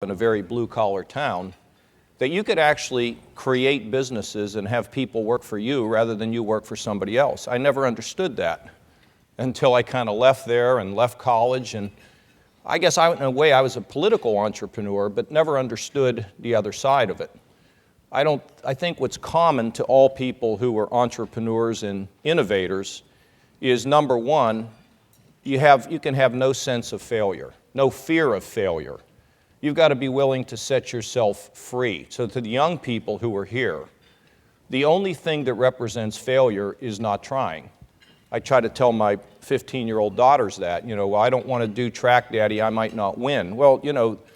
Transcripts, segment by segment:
in a very blue-collar town, that you could actually create businesses and have people work for you rather than you work for somebody else. I never understood that until I kind of left there and left college. And I guess in a way I was a political entrepreneur, but never understood the other side of it. I think what's common to all people who are entrepreneurs and innovators is, number one, you can have no sense of failure, no fear of failure. You've got to be willing to set yourself free. So to the young people who are here, the only thing that represents failure is not trying. I try to tell my 15-year-old daughters that, well, I don't want to do track, Daddy, I might not win. Well,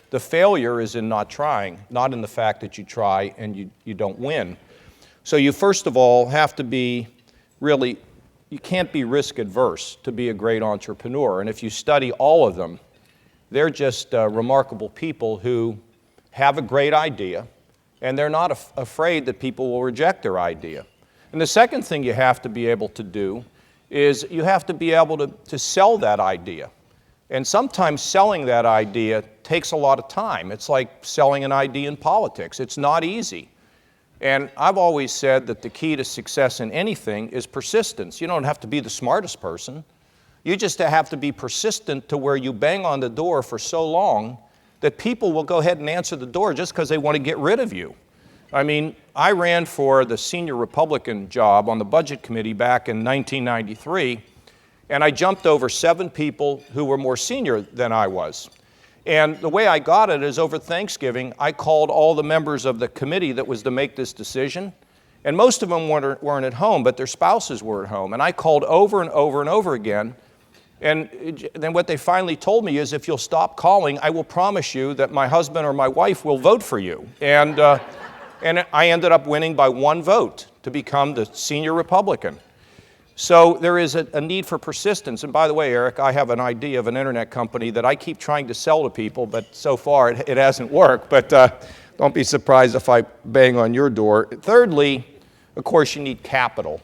the failure is in not trying, not in the fact that you try and you don't win. So you first of all have to be you can't be risk adverse to be a great entrepreneur. And if you study all of them, they're just remarkable people who have a great idea, and they're not afraid that people will reject their idea. And the second thing you have to be able to do is you have to be able to sell that idea. And sometimes selling that idea takes a lot of time. It's like selling an idea in politics. It's not easy. And I've always said that the key to success in anything is persistence. You don't have to be the smartest person. You just have to be persistent to where you bang on the door for so long that people will go ahead and answer the door just because they want to get rid of you. I mean, I ran for the senior Republican job on the Budget Committee back in 1993, and I jumped over 7 people who were more senior than I was. And the way I got it is over Thanksgiving, I called all the members of the committee that was to make this decision, and most of them weren't at home, but their spouses were at home. And I called over and over and over again. And then what they finally told me is, if you'll stop calling, I will promise you that my husband or my wife will vote for you. And I ended up winning by 1 vote to become the senior Republican. So there is a need for persistence. And by the way, Eric, I have an idea of an internet company that I keep trying to sell to people, but so far it hasn't worked. But don't be surprised if I bang on your door. Thirdly, of course, you need capital.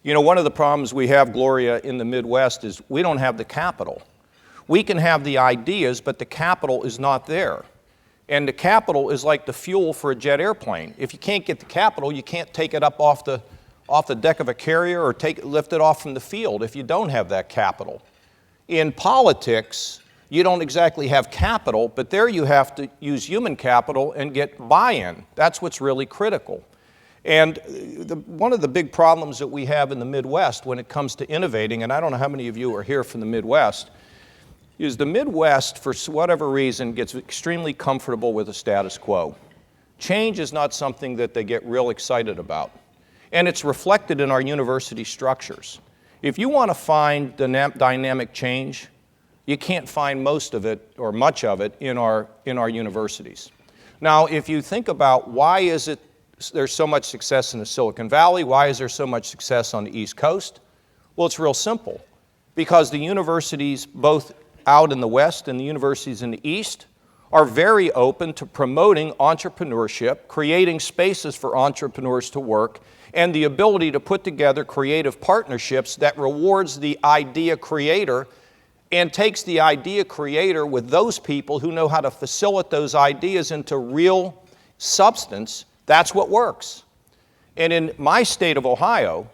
One of the problems we have, Gloria, in the Midwest is we don't have the capital. We can have the ideas, but the capital is not there. And the capital is like the fuel for a jet airplane. If you can't get the capital, you can't take it up off the deck of a carrier or lift it off from the field if you don't have that capital. In politics, you don't exactly have capital, but there you have to use human capital and get buy-in. That's what's really critical. And one of the big problems that we have in the Midwest when it comes to innovating, and I don't know how many of you are here from the Midwest, is the Midwest, for whatever reason, gets extremely comfortable with the status quo. Change is not something that they get real excited about. And it's reflected in our university structures. If you want to find dynamic change, you can't find most of it or much of it in our universities. Now, if you think about why is it there's so much success in the Silicon Valley, why is there so much success on the East Coast? Well, it's real simple. Because the universities both out in the West and the universities in the East are very open to promoting entrepreneurship, creating spaces for entrepreneurs to work, and the ability to put together creative partnerships that rewards the idea creator and takes the idea creator with those people who know how to facilitate those ideas into real substance. That's what works. And in my state of Ohio,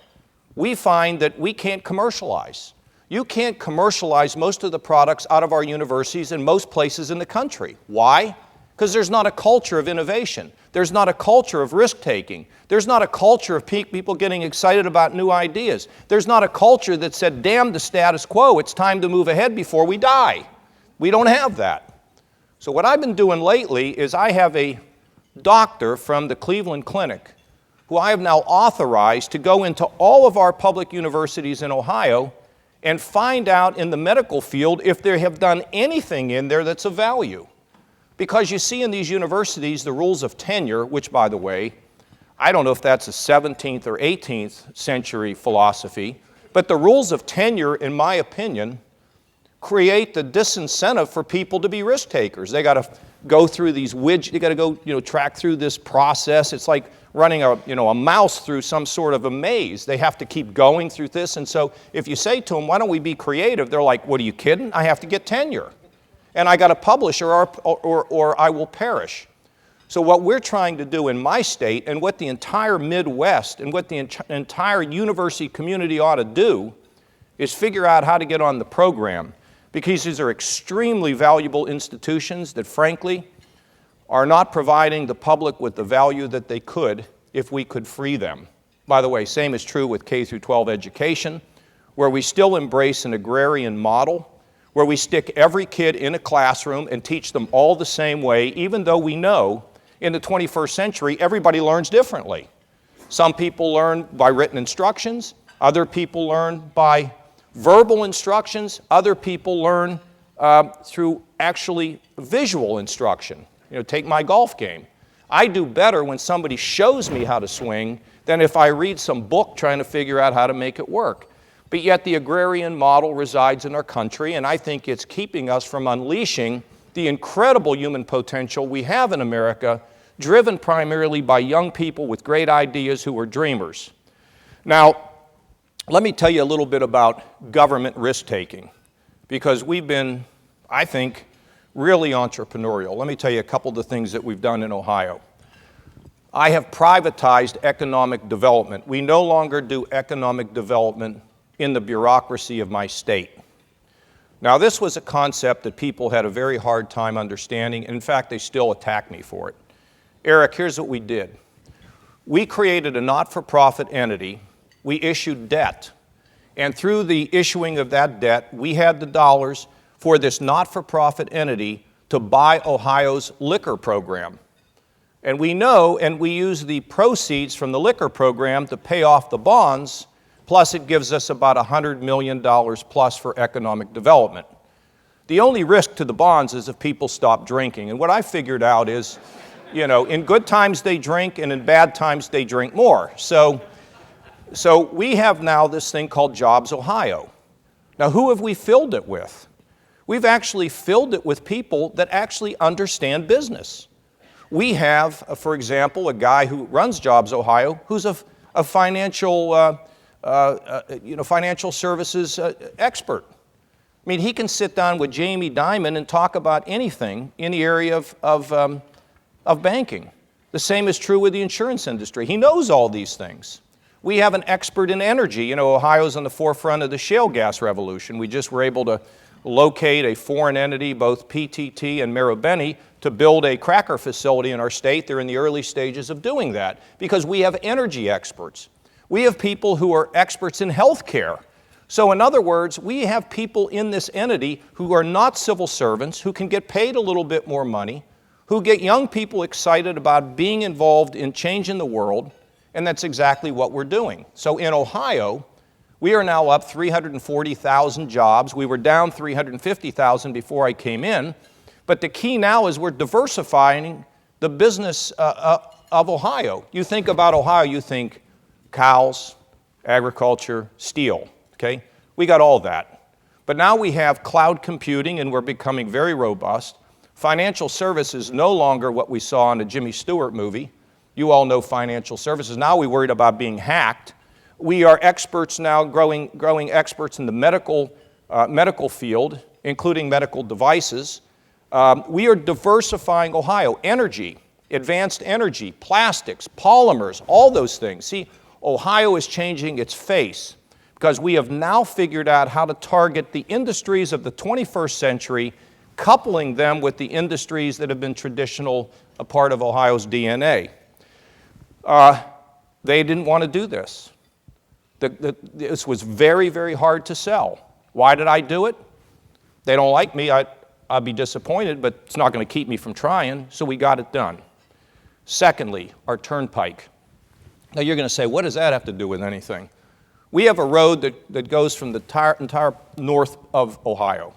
we find that we can't commercialize. You can't commercialize most of the products out of our universities in most places in the country. Why? Because there's not a culture of innovation. There's not a culture of risk-taking. There's not a culture of people getting excited about new ideas. There's not a culture that said, damn the status quo, it's time to move ahead before we die. We don't have that. So what I've been doing lately is I have a doctor from the Cleveland Clinic who I have now authorized to go into all of our public universities in Ohio and find out in the medical field if they have done anything in there that's of value. Because you see in these universities the rules of tenure, which, by the way, I don't know if that's a 17th or 18th century philosophy, but the rules of tenure, in my opinion, create the disincentive for people to be risk takers. They got to go through these widgets, they got to go, track through this process. It's like running a mouse through some sort of a maze. They have to keep going through this. And so if you say to them, why don't we be creative? They're like, what, are you kidding? I have to get tenure. and I got to publish or I will perish. So what we're trying to do in my state, and what the entire Midwest and what the entire university community ought to do, is figure out how to get on the program, because these are extremely valuable institutions that, frankly, are not providing the public with the value that they could if we could free them. By the way, same is true with K through 12 education, where we still embrace an agrarian model, where we stick every kid in a classroom and teach them all the same way, even though we know in the 21st century everybody learns differently. Some people learn by written instructions, other people learn by verbal instructions, other people learn through actually visual instruction. You know, take my golf game. I do better when somebody shows me how to swing than if I read some book trying to figure out how to make it work. But yet the agrarian model resides in our country, and I think it's keeping us from unleashing the incredible human potential we have in America, driven primarily by young people with great ideas who are dreamers. Now, let me tell you a little bit about government risk-taking, because we've been, I think, really entrepreneurial. Let me tell you a couple of the things that we've done in Ohio. I have privatized economic development. We no longer do economic development in the bureaucracy of my state. Now, this was a concept that people had a very hard time understanding, and in fact, they still attack me for it. Eric, here's what we did. We created a not-for-profit entity. We issued debt, and through the issuing of that debt, we had the dollars for this not-for-profit entity to buy Ohio's liquor program. And we know, and we use the proceeds from the liquor program to pay off the bonds, plus it gives us about $100 million plus for economic development. The only risk to the bonds is if people stop drinking. And what I figured out is, you know, in good times they drink, and in bad times they drink more. So we have now this thing called Jobs Ohio. Now, who have we filled it with? We've actually filled it with people that actually understand business. We have, for example, a guy who runs Jobs Ohio who's a financial financial services expert. I mean, he can sit down with Jamie Dimon and talk about anything in the area of banking. The same is true with the insurance industry. He knows all these things. We have an expert in energy. You know, Ohio's on the forefront of the shale gas revolution. We just were able to locate a foreign entity, both PTT and Marubeni, to build a cracker facility in our state. They're in the early stages of doing that because we have energy experts. We have people who are experts in healthcare. So in other words, we have people in this entity who are not civil servants, who can get paid a little bit more money, who get young people excited about being involved in changing the world, and that's exactly what we're doing. So in Ohio, we are now up 340,000 jobs. We were down 350,000 before I came in, but the key now is we're diversifying the business of Ohio. You think about Ohio, you think cows, agriculture, steel, okay? We got all that. But now we have cloud computing, and we're becoming very robust. Financial services no longer what we saw in the Jimmy Stewart movie. You all know financial services. Now we're worried about being hacked. We are experts now, growing experts in the medical field, including medical devices. We are diversifying Ohio. Energy, advanced energy, plastics, polymers, all those things. See, Ohio is changing its face because we have now figured out how to target the industries of the 21st century, coupling them with the industries that have been traditional, a part of Ohio's DNA. They didn't want to do this. This was very, very hard to sell. Why did I do it? They don't like me. I'd be disappointed, but it's not going to keep me from trying, so we got it done. Secondly, our turnpike. Now you're going to say, what does that have to do with anything? We have a road that goes from the entire north of Ohio.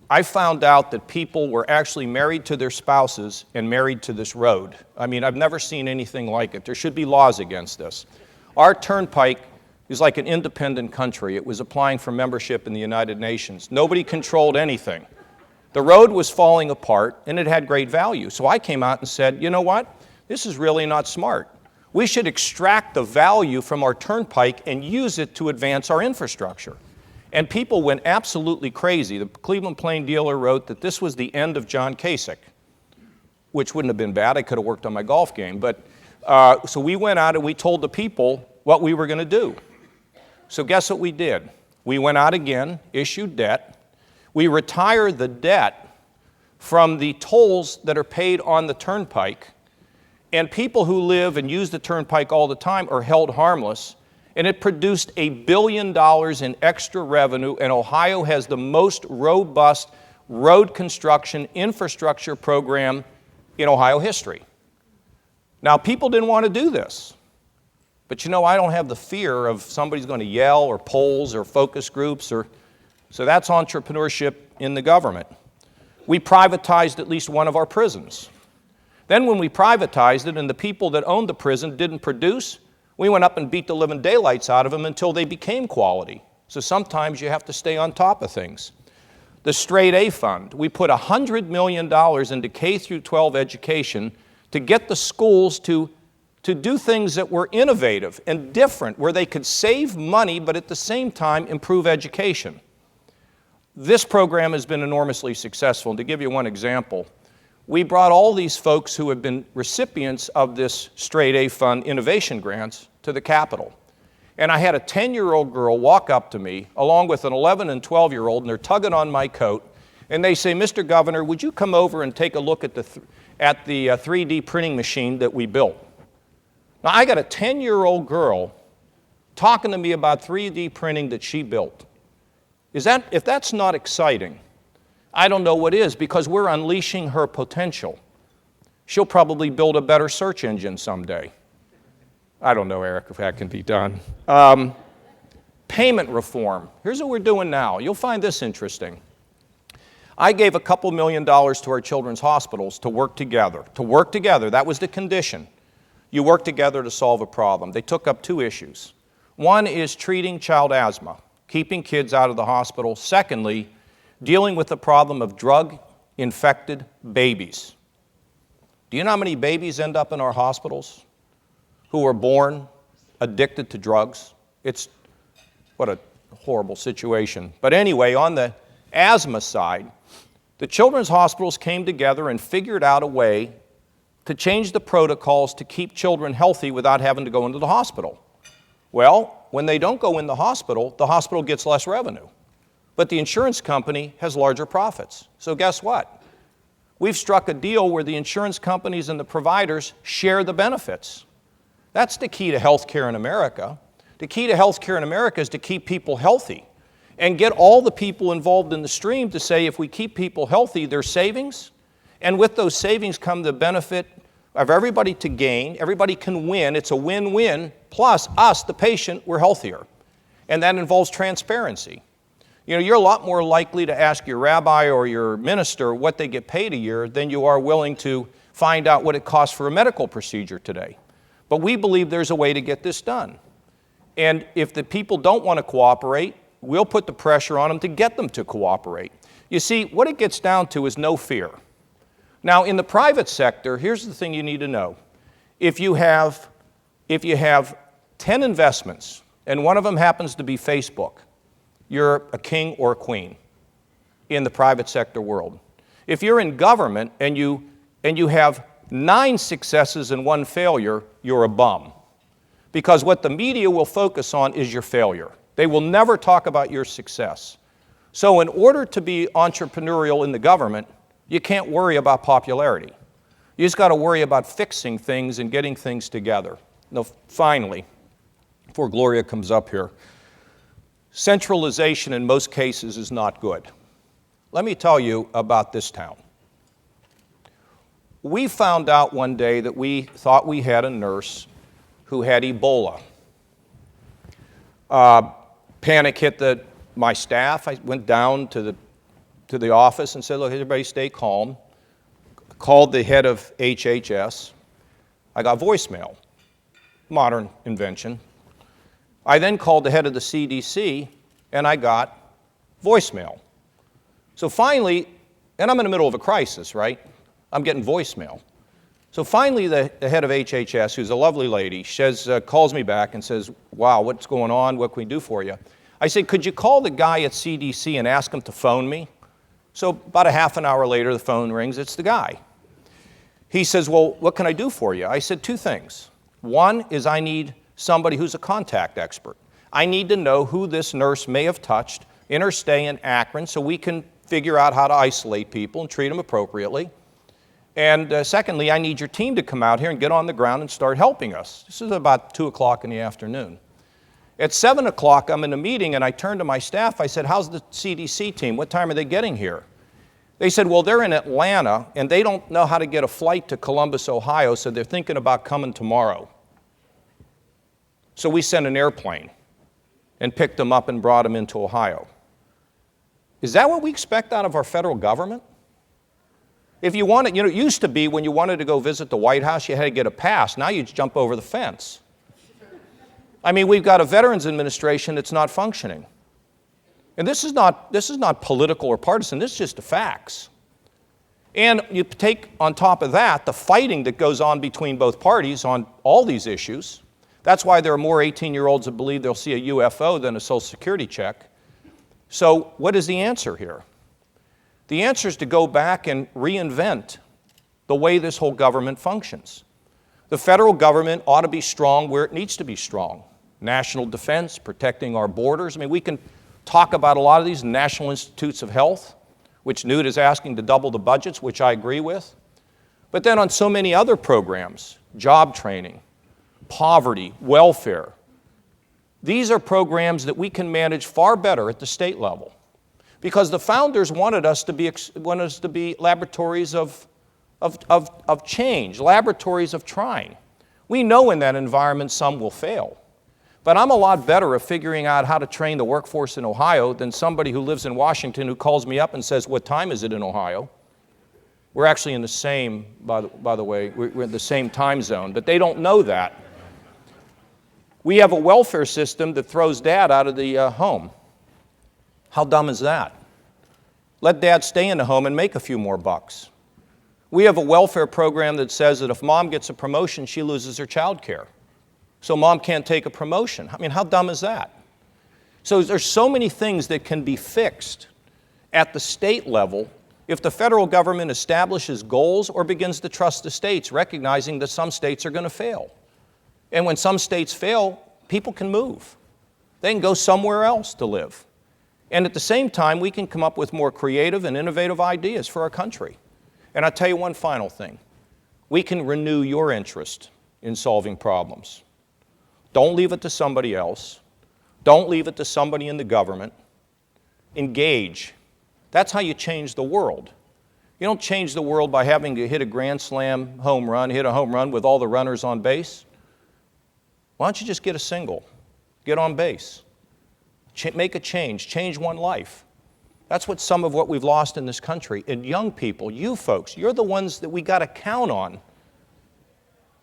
I found out that people were actually married to their spouses and married to this road. I mean, I've never seen anything like it. There should be laws against this. Our turnpike is like an independent country. It was applying for membership in the United Nations. Nobody controlled anything. The road was falling apart, and it had great value. So I came out and said, you know what? This is really not smart. We should extract the value from our turnpike and use it to advance our infrastructure. And people went absolutely crazy. The Cleveland Plain Dealer wrote that this was the end of John Kasich, which wouldn't have been bad. I could have worked on my golf game. But so we went out and we told the people what we were going to do. So guess what we did? We went out again, issued debt. We retired the debt from the tolls that are paid on the turnpike. And people who live and use the turnpike all the time are held harmless. And it produced $1 billion in extra revenue, and Ohio has the most robust road construction infrastructure program in Ohio history. Now, people didn't want to do this. But you know, I don't have the fear of somebody's going to yell or polls or focus groups. So that's entrepreneurship in the government. We privatized at least one of our prisons. Then when we privatized it and the people that owned the prison didn't produce, we went up and beat the living daylights out of them until they became quality. So sometimes you have to stay on top of things. The Straight A Fund, we put $100 million into K through 12 education to get the schools to do things that were innovative and different, where they could save money but at the same time improve education. This program has been enormously successful. And to give you one example, we brought all these folks who have been recipients of this Straight A Fund innovation grants to the Capitol. And I had a 10-year-old girl walk up to me, along with an 11 and 12-year-old, and they're tugging on my coat, and they say, "Mr. Governor, would you come over and take a look at the 3D printing machine that we built?" Now, I got a 10-year-old girl talking to me about 3D printing that she built. If that's not exciting, I don't know what is, because we're unleashing her potential. She'll probably build a better search engine someday. I don't know, Eric, if that can be done. Payment reform. Here's what we're doing now. You'll find this interesting. I gave a couple $1 million to our children's hospitals to work together. To work together, that was the condition. You work together to solve a problem. They took up two issues. One is treating child asthma, keeping kids out of the hospital. Secondly, dealing with the problem of drug-infected babies. Do you know how many babies end up in our hospitals who are born addicted to drugs? What a horrible situation. But anyway, on the asthma side, the children's hospitals came together and figured out a way to change the protocols to keep children healthy without having to go into the hospital. Well, when they don't go in the hospital gets less revenue. But the insurance company has larger profits. So guess what? We've struck a deal where the insurance companies and the providers share the benefits. That's the key to health care in America. The key to health care in America is to keep people healthy and get all the people involved in the stream to say, if we keep people healthy, there's savings. And with those savings come the benefit of everybody to gain. Everybody can win. It's a win-win. Plus, us, the patient, we're healthier. And that involves transparency. You know, you're a lot more likely to ask your rabbi or your minister what they get paid a year than you are willing to find out what it costs for a medical procedure today. But we believe there's a way to get this done. And if the people don't want to cooperate, we'll put the pressure on them to get them to cooperate. You see, what it gets down to is no fear. Now, in the private sector, here's the thing you need to know. If you have 10 investments, and one of them happens to be Facebook, you're a king or a queen in the private sector world. If you're in government and you have 9 successes and 1 failure, you're a bum. Because what the media will focus on is your failure. They will never talk about your success. So in order to be entrepreneurial in the government, you can't worry about popularity. You just got to worry about fixing things and getting things together. Now, finally, before Gloria comes up here, centralization in most cases is not good. Let me tell you about this town. We found out one day that we thought we had a nurse who had Ebola. Panic hit my staff. I went down to the office and said, "Look, everybody stay calm." Called the head of HHS. I got voicemail. Modern invention. I then called the head of the CDC, and I got voicemail. So finally, and I'm in the middle of a crisis, right? I'm getting voicemail. So finally, the head of HHS, who's a lovely lady, calls me back and says, "Wow, what's going on? What can we do for you?" I said, could you call the guy at CDC and ask him to phone me? So about a half an hour later, the phone rings. It's the guy. He says, well, what can I do for you? I said 2 things. One is I need somebody who's a contact expert. I need to know who this nurse may have touched in her stay in Akron so we can figure out how to isolate people and treat them appropriately. And secondly, I need your team to come out here and get on the ground and start helping us. This is about 2 o'clock in the afternoon. At 7 o'clock, I'm in a meeting, and I turned to my staff. I said, how's the CDC team? What time are they getting here? They said, well, they're in Atlanta, and they don't know how to get a flight to Columbus, Ohio, so they're thinking about coming tomorrow. So we sent an airplane and picked them up and brought them into Ohio. Is that what we expect out of our federal government? If you wanted, it used to be when you wanted to go visit the White House, you had to get a pass. Now you just jump over the fence. I mean, we've got a Veterans Administration that's not functioning. And this is not political or partisan, this is just the facts. And you take on top of that the fighting that goes on between both parties on all these issues. That's why there are more 18-year-olds that believe they'll see a UFO than a Social Security check. So what is the answer here? The answer is to go back and reinvent the way this whole government functions. The federal government ought to be strong where it needs to be strong. National defense, protecting our borders. I mean, we can talk about a lot of these National Institutes of Health, which Newt is asking to double the budgets, which I agree with. But then on so many other programs, job training, poverty, welfare, these are programs that we can manage far better at the state level. Because the founders wanted us to be laboratories of change, laboratories of trying. We know in that environment some will fail. But I'm a lot better at figuring out how to train the workforce in Ohio than somebody who lives in Washington who calls me up and says, what time is it in Ohio? We're actually in the same, by the way, we're in the same time zone, but they don't know that. We have a welfare system that throws dad out of the home. How dumb is that? Let dad stay in the home and make a few more bucks. We have a welfare program that says that if mom gets a promotion, she loses her child care. So mom can't take a promotion. I mean, how dumb is that? So there's so many things that can be fixed at the state level if the federal government establishes goals or begins to trust the states, recognizing that some states are going to fail. And when some states fail, people can move. They can go somewhere else to live. And at the same time, we can come up with more creative and innovative ideas for our country. And I'll tell you one final thing. We can renew your interest in solving problems. Don't leave it to somebody else. Don't leave it to somebody in the government. Engage. That's how you change the world. You don't change the world by having to hit a grand slam home run, hit a home run with all the runners on base. Why don't you just get a single? Get on base. Make a change one life. That's some of what we've lost in this country. And young people, you folks, you're the ones that we got to count on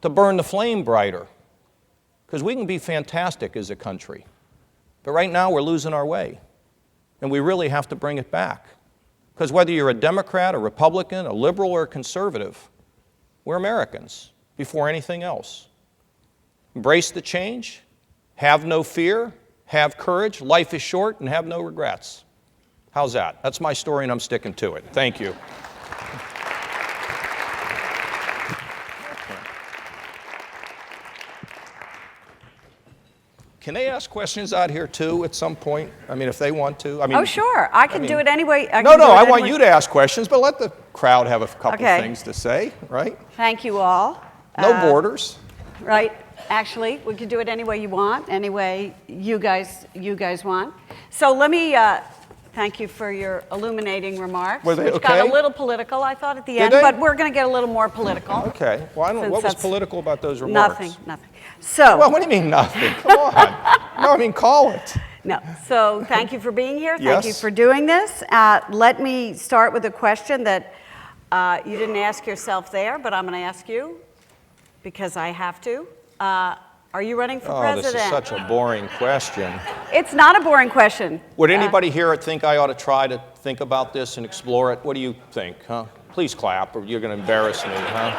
to burn the flame brighter. Because we can be fantastic as a country. But right now we're losing our way. And we really have to bring it back. Because whether you're a Democrat, a Republican, a liberal, or a conservative, we're Americans before anything else. Embrace the change, have no fear, have courage, life is short, and have no regrets. How's that? That's my story, and I'm sticking to it. Thank you. Can they ask questions out here too at some point? I mean, if they want to. I mean, oh, sure. I can do it anyway. I want you to ask questions, but let the crowd have a couple things to say, right? Thank you all. No borders. Right. Actually, we can do it any way you want, any way you guys want. So let me thank you for your illuminating remarks. Were they which okay? got a little political, I thought, at the end, but we're going to get a little more political. Okay. Well, what was political about those remarks? Nothing. So. Well, what do you mean nothing? Come on. No, I mean call it. No. So thank you for being here. Thank you for doing this. Let me start with a question that you didn't ask yourself there, but I'm going to ask you because I have to. Are you running for president? This is such a boring question. It's not a boring question. Would anybody here think I ought to try to think about this and explore it? What do you think, huh? Please clap or you're going to embarrass me, huh?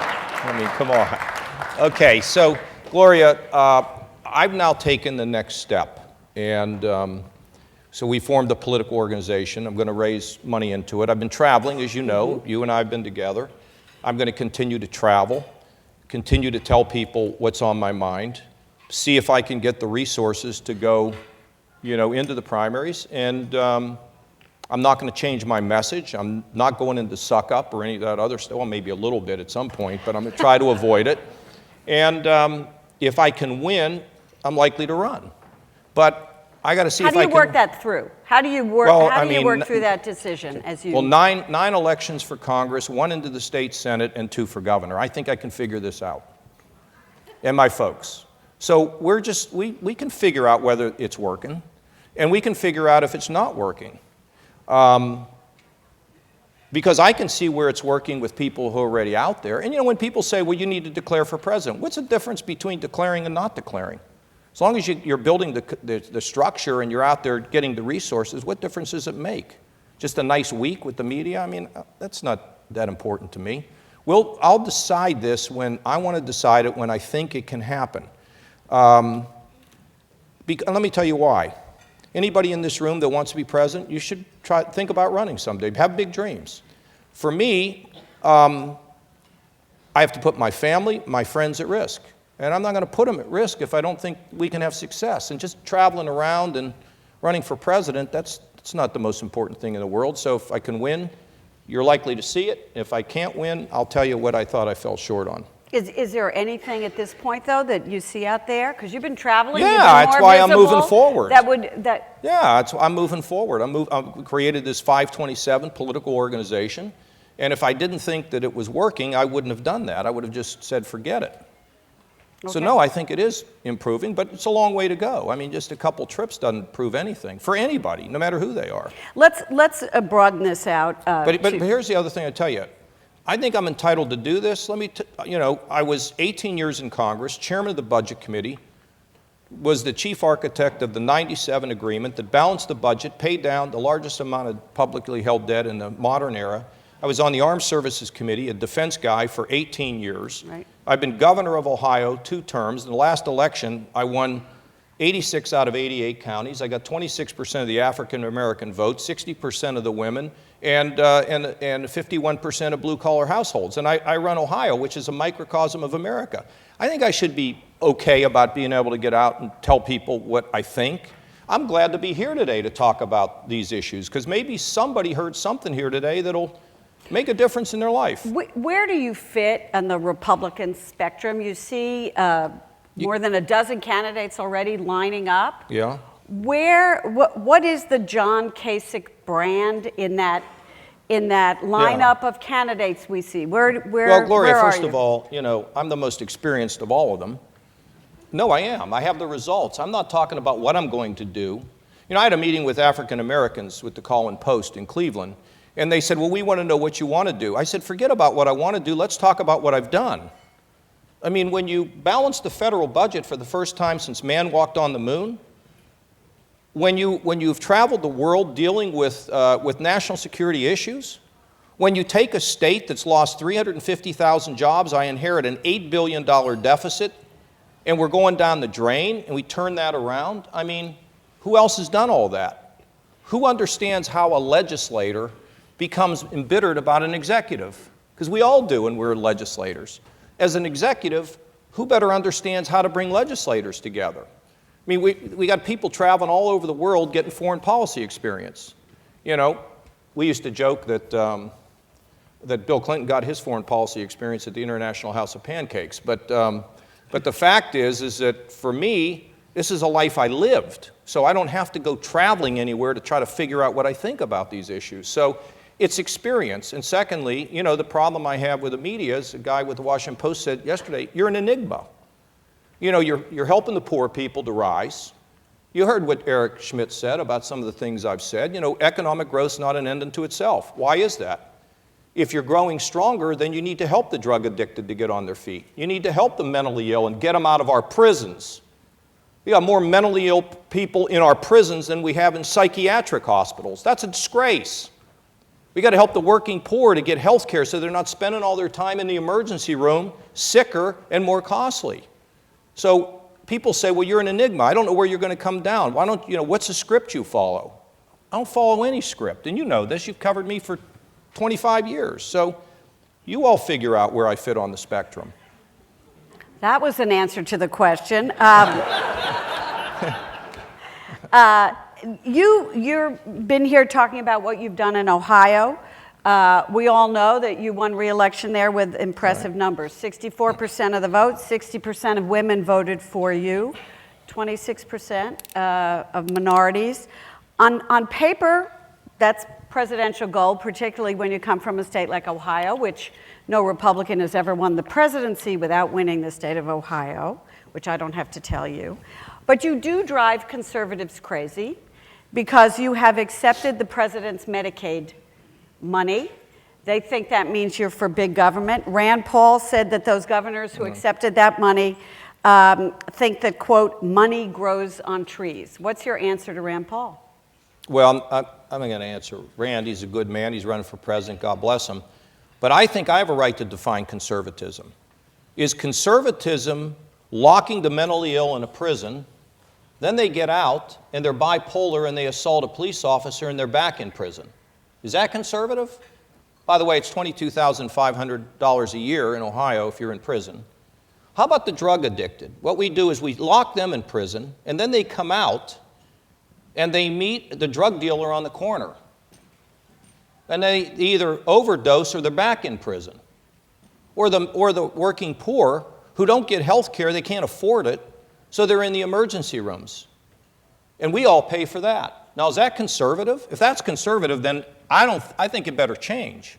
I mean, come on. Okay, so Gloria, I've now taken the next step. And So we formed a political organization. I'm going to raise money into it. I've been traveling, as you know. You and I have been together. I'm going to continue to travel, continue to tell people what's on my mind, see if I can get the resources to go, into the primaries. And I'm not going to change my message. I'm not going into suck up or any of that other stuff. Well, maybe a little bit at some point, but I'm going to try to avoid it. And if I can win, I'm likely to run. But I got to see if I can. How do you work that through? How do you work? Well, how do you work through that decision as you? Well, nine elections for Congress, 1 into the state Senate, and 2 for governor. I think I can figure this out, and my folks. So we can figure out whether it's working, and we can figure out if it's not working, because I can see where it's working with people who are already out there. And when people say, "Well, you need to declare for president," what's the difference between declaring and not declaring? As long as you're building the structure and you're out there getting the resources, what difference does it make? Just a nice week with the media? I mean, that's not that important to me. I'll decide this when I want to decide it, when I think it can happen. Let me tell you why. Anybody in this room that wants to be president, you should think about running someday. Have big dreams. For me, I have to put my family, my friends at risk. And I'm not going to put them at risk if I don't think we can have success. And just traveling around and running for president, that's not the most important thing in the world. So if I can win, you're likely to see it. If I can't win, I'll tell you what I thought I fell short on. Is there anything at this point, though, that you see out there? Because you've been traveling. Yeah, that's why I'm moving forward. Yeah, I'm moving forward. I created this 527 political organization. And if I didn't think that it was working, I wouldn't have done that. I would have just said, forget it. Okay. So no, I think it is improving, but it's a long way to go. I mean, just a couple trips doesn't prove anything for anybody, no matter who they are. Let's broaden this out. But here's the other thing I tell you. I think I'm entitled to do this. I was 18 years in Congress, chairman of the Budget Committee, was the chief architect of the 97 agreement that balanced the budget, paid down the largest amount of publicly held debt in the modern era. I was on the Armed Services Committee, a defense guy, for 18 years. Right. I've been governor of Ohio 2 terms. In the last election, I won 86 out of 88 counties. I got 26% of the African American vote, 60% of the women, and 51% of blue-collar households. And I run Ohio, which is a microcosm of America. I think I should be okay about being able to get out and tell people what I think. I'm glad to be here today to talk about these issues, because maybe somebody heard something here today that'll make a difference in their life. Where do you fit on the Republican spectrum? You see more than a dozen candidates already lining up. Yeah. What is the John Kasich brand in that lineup of candidates we see? Well, Gloria, first of all, I'm the most experienced of all of them. No, I am. I have the results. I'm not talking about what I'm going to do. I had a meeting with African Americans with the Call-in Post in Cleveland, and they said, well, we want to know what you want to do. I said, forget about what I want to do. Let's talk about what I've done. I mean, when you balance the federal budget for the first time since man walked on the moon, when you've traveled the world dealing with national security issues, when you take a state that's lost 350,000 jobs, I inherit an $8 billion deficit, and we're going down the drain, and we turn that around. I mean, who else has done all that? Who understands how a legislator becomes embittered about an executive? Because we all do when we're legislators. As an executive, who better understands how to bring legislators together? I mean, we got people traveling all over the world getting foreign policy experience. We used to joke that Bill Clinton got his foreign policy experience at the International House of Pancakes. But the fact is that for me, this is a life I lived. So I don't have to go traveling anywhere to try to figure out what I think about these issues. So it's experience. And secondly, the problem I have with the media is a guy with the Washington Post said yesterday, you're an enigma. You're helping the poor people to rise. You heard what Eric Schmidt said about some of the things I've said. Economic growth's not an end unto itself. Why is that? If you're growing stronger, then you need to help the drug addicted to get on their feet. You need to help the mentally ill and get them out of our prisons. We got more mentally ill people in our prisons than we have in psychiatric hospitals. That's a disgrace. We got to help the working poor to get health care so they're not spending all their time in the emergency room, sicker and more costly. So people say, well, you're an enigma. I don't know where you're going to come down. What's the script you follow? I don't follow any script. And you know this. You've covered me for 25 years. So you all figure out where I fit on the spectrum. That was an answer to the question. You've been here talking about what you've done in Ohio. We all know that you won re-election there with impressive numbers. 64% of the vote, 60% of women voted for you, 26% of minorities. On paper, that's presidential goal, particularly when you come from a state like Ohio, which no Republican has ever won the presidency without winning the state of Ohio, which I don't have to tell you. But you do drive conservatives crazy because you have accepted the president's Medicaid money. They think that means you're for big government. Rand Paul said that those governors who accepted that money think that, quote, money grows on trees. What's your answer to Rand Paul? Well, I'm going to answer Rand. He's a good man. He's running for president. God bless him. But I think I have a right to define conservatism. Is conservatism locking the mentally ill in a prison, then they get out and they're bipolar and they assault a police officer and they're back in prison? Is that conservative? By the way, it's $22,500 a year in Ohio if you're in prison. How about the drug addicted? What we do is we lock them in prison and then they come out and they meet the drug dealer on the corner. And they either overdose or they're back in prison. Or the working poor who don't get health care, they can't afford it, so they're in the emergency rooms. And we all pay for that. Now, is that conservative? If that's conservative, then I think it better change.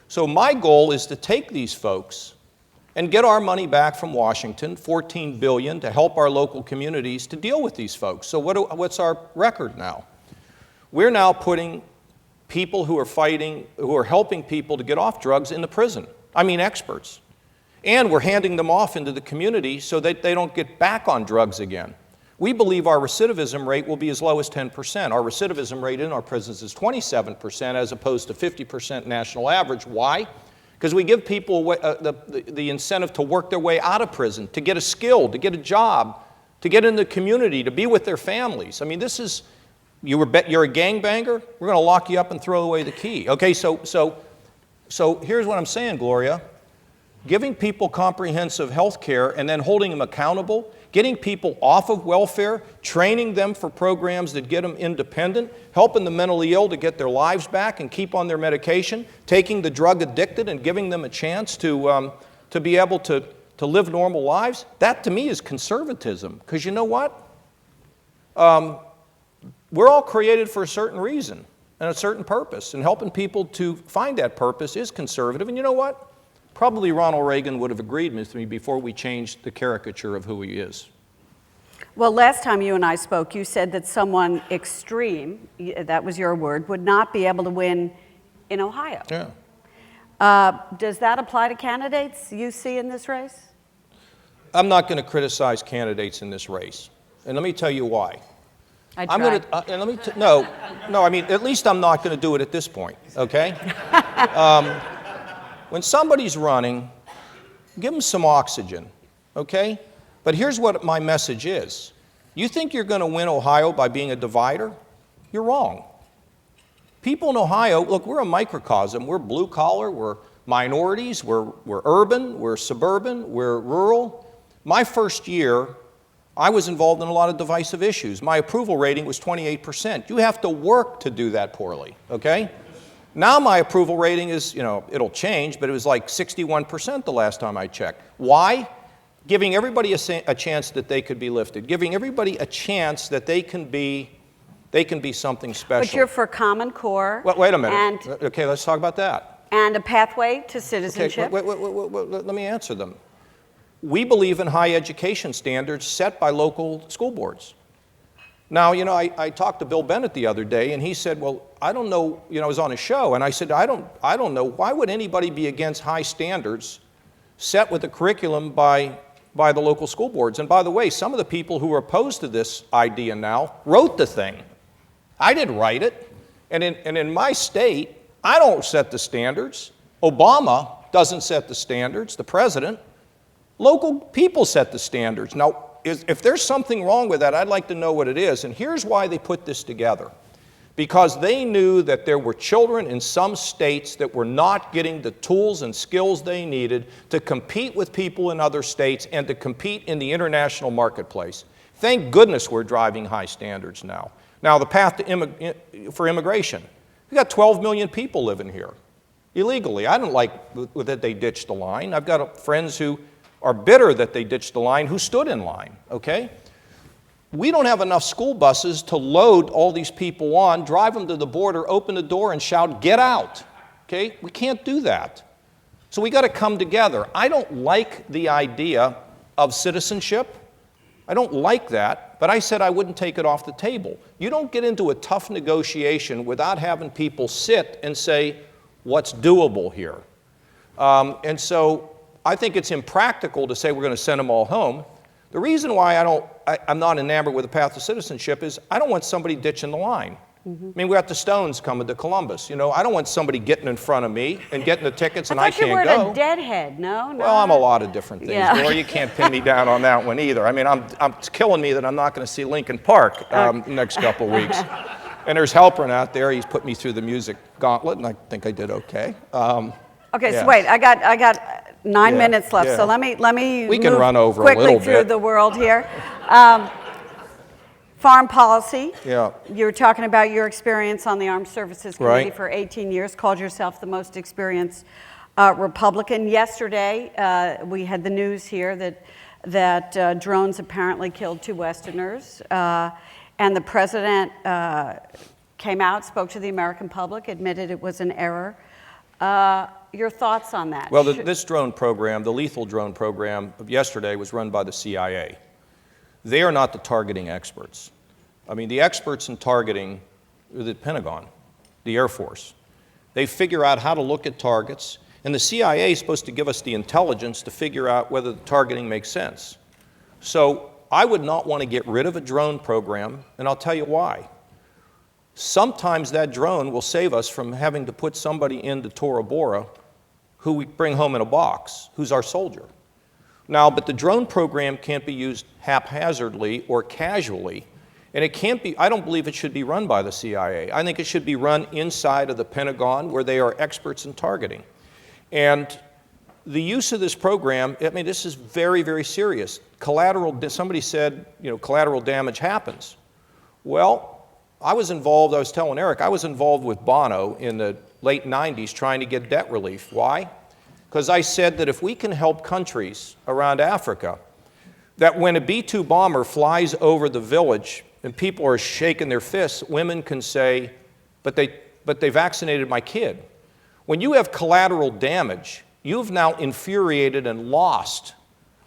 So my goal is to take these folks and get our money back from Washington, $14 billion, to help our local communities to deal with these folks. So what's our record now? We're now putting people who are helping people to get off drugs in the prison. I mean experts. And we're handing them off into the community so that they don't get back on drugs again. We believe our recidivism rate will be as low as 10%. Our recidivism rate in our prisons is 27% as opposed to 50% national average. Why? Because we give people the incentive to work their way out of prison, to get a skill, to get a job, to get in the community, to be with their families. I mean, this is, you're a gangbanger? We're going to lock you up and throw away the key. Okay, so here's what I'm saying, Gloria. Giving people comprehensive health care and then holding them accountable, getting people off of welfare, training them for programs that get them independent, helping the mentally ill to get their lives back and keep on their medication, taking the drug addicted and giving them a chance to be able to live normal lives, that to me is conservatism. Because you know what? We're all created for a certain reason and a certain purpose, and helping people to find that purpose is conservative. And you know what? Probably Ronald Reagan would have agreed with me before we changed the caricature of who he is. Well, last time you and I spoke, you said that someone extreme, that was your word, would not be able to win in Ohio. Yeah. Does that apply to candidates you see in this race? I'm not going to criticize candidates in this race. And let me tell you why. I tried. No, I mean, at least I'm not going to do it at this point, okay? When somebody's running, give them some oxygen, okay? But here's what my message is. You think you're going to win Ohio by being a divider? You're wrong. People in Ohio, look, we're a microcosm. We're blue collar, we're minorities, we're urban, we're suburban, we're rural. My first year, I was involved in a lot of divisive issues. My approval rating was 28%. You have to work to do that poorly, okay? Now my approval rating is, it'll change, but it was like 61% the last time I checked. Why? Giving everybody a chance that they could be lifted. Giving everybody a chance that they can be something special. But you're for Common Core. Well, wait a minute. Okay, let's talk about that. And a pathway to citizenship. Okay, let me answer them. We believe in high education standards set by local school boards. Now, I talked to Bill Bennett the other day, and he said, well, I don't know, I was on a show, and I said, I don't know, why would anybody be against high standards set with a curriculum by the local school boards? And by the way, some of the people who are opposed to this idea now wrote the thing. I didn't write it. And in my state, I don't set the standards. Obama doesn't set the standards, the president. Local people set the standards. Now, if there's something wrong with that, I'd like to know what it is. And here's why they put this together. because they knew that there were children in some states that were not getting the tools and skills they needed to compete with people in other states and to compete in the international marketplace. Thank goodness we're driving high standards now. Now, the path to for immigration. We've got 12 million people living here illegally. I don't like that they ditched the line. I've got friends who are bitter that they ditched the line who stood in line, okay? We don't have enough school buses to load all these people on, drive them to the border, open the door, and shout, "Get out!" Okay? We can't do that. So we got to come together. I don't like the idea of citizenship. I don't like that, but I said I wouldn't take it off the table. You don't get into a tough negotiation without having people sit and say, what's doable here? And so I think it's impractical to say we're going to send them all home. The reason why I'm not enamored with the path to citizenship is I don't want somebody ditching the line. Mm-hmm. I mean, we got the Stones coming to Columbus. You know, I don't want somebody getting in front of me and getting the tickets and I can't go. I thought you were a deadhead, no? Well, I'm a lot of different things, yeah. Laura, you can't pin me down on that one either. I mean, it's killing me that I'm not going to see Lincoln Park next couple of weeks. And there's Halpern out there. He's put me through the music gauntlet, and I think I did okay. Okay, yeah. So wait, I got 9 minutes left, so let me we can run over quickly a little through bit. the world here. Foreign policy. Yeah. You were talking about your experience on the Armed Services Committee right. for 18 years, called yourself the most experienced Republican. Yesterday, we had the news here that drones apparently killed 2 Westerners, and the president came out, spoke to the American public, admitted it was an error. Your thoughts on that? Well, this drone program, the lethal drone program of yesterday, was run by the CIA. They are not the targeting experts. I mean, the experts in targeting are the Pentagon, the Air Force. They figure out how to look at targets, and the CIA is supposed to give us the intelligence to figure out whether the targeting makes sense. So I would not want to get rid of a drone program, and I'll tell you why. Sometimes that drone will save us from having to put somebody into Tora Bora who we bring home in a box, who's our soldier. Now, but the drone program can't be used haphazardly or casually, and it can't be, I don't believe it should be run by the CIA. I think it should be run inside of the Pentagon where they are experts in targeting. And the use of this program, I mean, this is very, very serious. Somebody said, you know, collateral damage happens. Well, I was telling Eric, I was involved with Bono in the late 90s trying to get debt relief. Why? Because I said that if we can help countries around Africa, that when a B-2 bomber flies over the village and people are shaking their fists, women can say, but they vaccinated my kid. When you have collateral damage, you've now infuriated and lost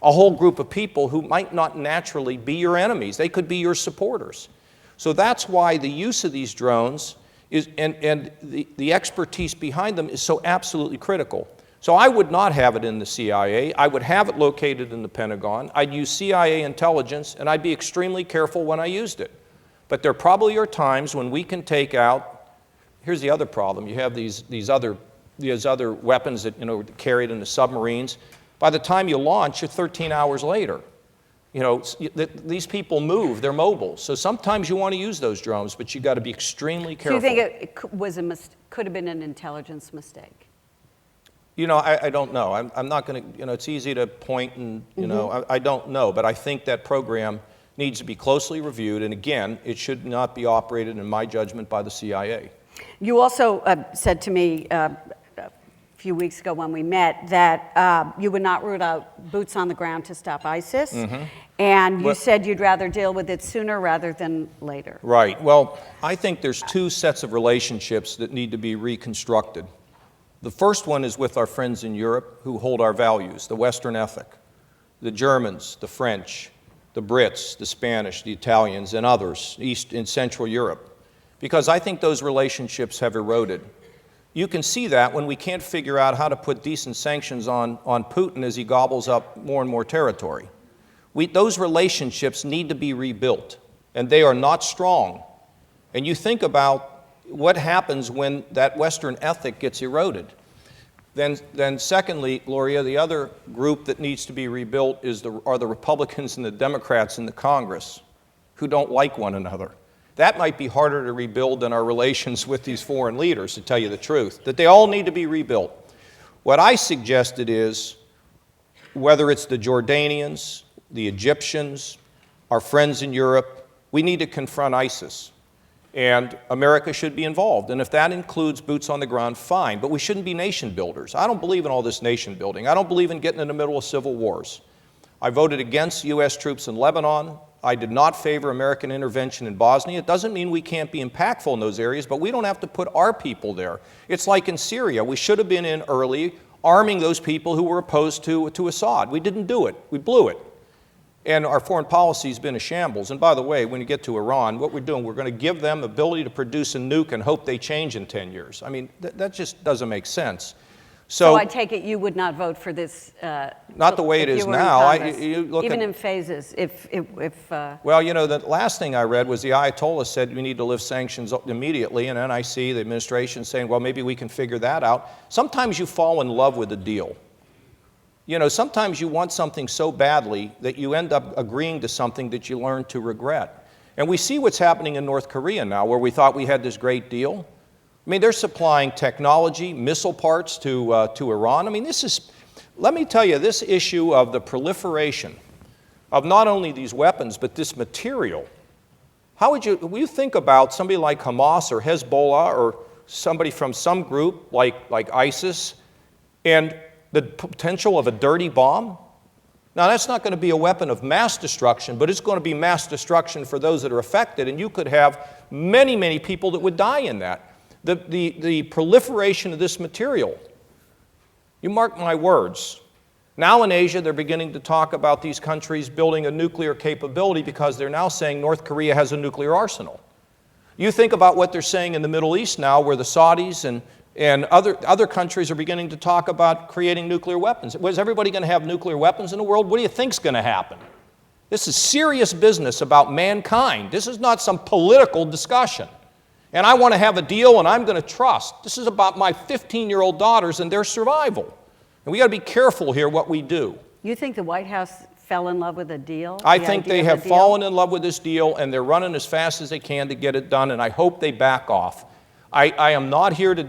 a whole group of people who might not naturally be your enemies. They could be your supporters. So that's why the use of these drones is, and the expertise behind them is so absolutely critical. So I would not have it in the CIA. I would have it located in the Pentagon. I'd use CIA intelligence, and I'd be extremely careful when I used it. But there probably are times when we can take out, here's the other problem. You have these other weapons that, you know, carried in the submarines. By the time you launch, you're 13 hours later. You know, these people move, they're mobile. So sometimes you want to use those drones, but you got to be extremely careful. So you think it could have been an intelligence mistake? You know, I don't know. I'm not going to, you know, it's easy to point and, you know, I don't know. But I think that program needs to be closely reviewed. And again, it should not be operated, in my judgment, by the CIA. You also said to me a few weeks ago when we met that you would not root out boots on the ground to stop ISIS. And you said you'd rather deal with it sooner rather than later. Right. Well, I think there's 2 sets of relationships that need to be reconstructed. The first one is with our friends in Europe who hold our values, the Western ethic, the Germans, the French, the Brits, the Spanish, the Italians, and others, East and Central Europe, because I think those relationships have eroded. You can see that when we can't figure out how to put decent sanctions on Putin as he gobbles up more and more territory. Those relationships need to be rebuilt, and they are not strong. And you think about what happens when that Western ethic gets eroded. Then secondly, Gloria, the other group that needs to be rebuilt are the Republicans and the Democrats in the Congress who don't like one another. that might be harder to rebuild than our relations with these foreign leaders, to tell you the truth, that they all need to be rebuilt. What I suggested is, whether it's the Jordanians, the Egyptians, our friends in Europe, we need to confront ISIS. And America should be involved. And if that includes boots on the ground, fine. But we shouldn't be nation builders. I don't believe in all this nation building. I don't believe in getting in the middle of civil wars. I voted against U.S. troops in Lebanon. I did not favor American intervention in Bosnia. It doesn't mean we can't be impactful in those areas, but we don't have to put our people there. It's like in Syria. We should have been in early, arming those people who were opposed to Assad. We didn't do it. We blew it. And our foreign policy has been a shambles. And by the way, when you get to Iran, what we're doing, we're going to give them the ability to produce a nuke and hope they change in 10 years. I mean, that just doesn't make sense. So I take it you would not vote for this? Not the way it is now. Even in phases, Well, you know, the last thing I read was the Ayatollah said we need to lift sanctions immediately, and NIC, the administration, saying, well, maybe we can figure that out. Sometimes you fall in love with a deal. You know, sometimes you want something so badly that you end up agreeing to something that you learn to regret. And we see what's happening in North Korea now, where we thought we had this great deal. I mean, they're supplying technology, missile parts to Iran. I mean, let me tell you, this issue of the proliferation of not only these weapons, but this material. How would you think about somebody like Hamas or Hezbollah or somebody from some group like ISIS and the potential of a dirty bomb? Now, that's not going to be a weapon of mass destruction, but it's going to be mass destruction for those that are affected, and you could have many, many people that would die in that. The proliferation of this material, you mark my words. Now in Asia, they're beginning to talk about these countries building a nuclear capability because they're now saying North Korea has a nuclear arsenal. You think about what they're saying in the Middle East now, where the Saudis and other countries are beginning to talk about creating nuclear weapons. Was everybody going to have nuclear weapons in the world? What do you think's going to happen? This is serious business about mankind. This is not some political discussion. And I want to have a deal, and I'm going to trust. This is about my 15-year-old daughters and their survival. And we got to be careful here what we do. You think the White House fell in love with a deal? I think they have fallen in love with this deal, and they're running as fast as they can to get it done, and I hope they back off. I am not here to